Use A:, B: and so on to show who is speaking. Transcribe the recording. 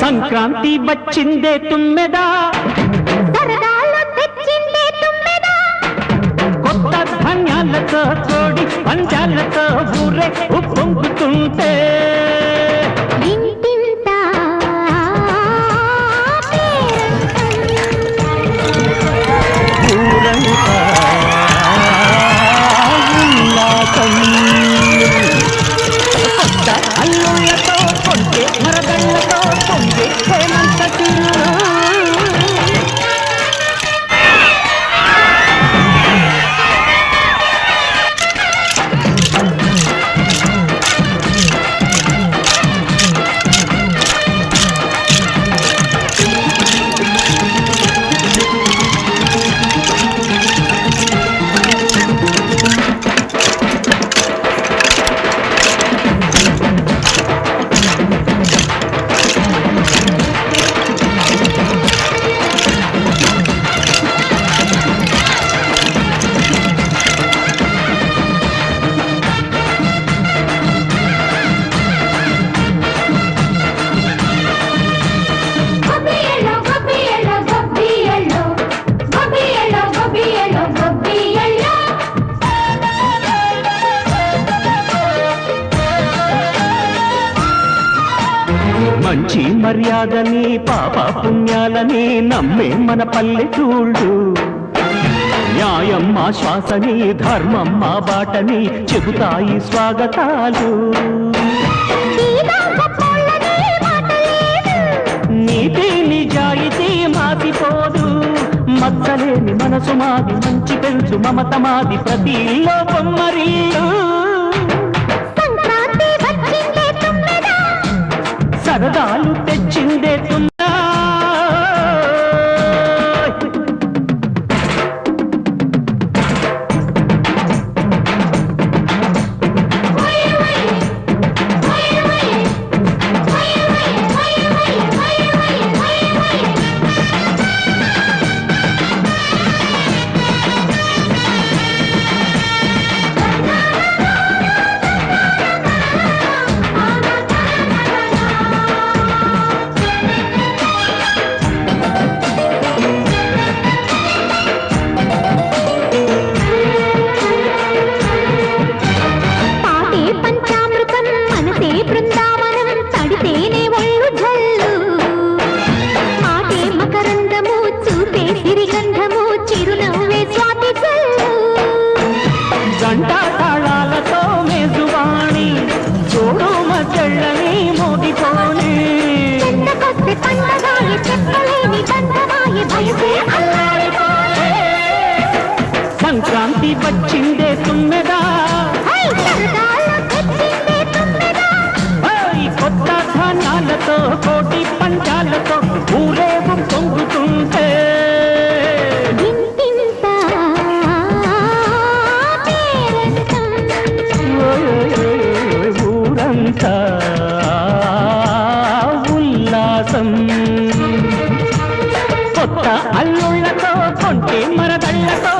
A: సంక్రాంతి వచ్చిందే తుమ్మెదా,
B: సరదాలు తెచ్చిందే తుమ్మెదా,
A: కొత్త ధాన్యాలతో కోడి పంచాలతో ఊరే ఉప్పొంగుతుంటే
B: ఇంటింటా
A: ఊరంతా ఉల్లాసం. కొత్త అల్లుళ్ళతో కొంటే మరదళ్ళతో పొంగే హేమంత తీరు. మంచి మర్యాదని పాప పుణ్యాలని నమ్మే మన పల్లెటూళ్ళు, న్యాయం మా శ్వాసని ధర్మం మా బాటని చెబుతాయి స్వాగతాలు. నీతి నిజాయితీ మాసిపోదు, మచ్చలేని మనసు మాది, మంచి పెంచు మమత మాది, ప్రతి ఇల్లో బొమ్మరిల్లు. సరదాలు తెచ్చిందే తుమ్మెదా, గంటా తాళాలతో మేజువాణి చూడు మధ్యళ్ళని మోగిపోని. సంక్రాంతి వచ్చిందే తుమ్మెదా, కొత్త ధాన్యాలతో కోటి పంచాలతో ఊరేగు పొంగుతుంటే ఊరంతా ఉల్లాసం. కొత్త అల్లుళ్ళతో కొంటే మరదళ్ళతో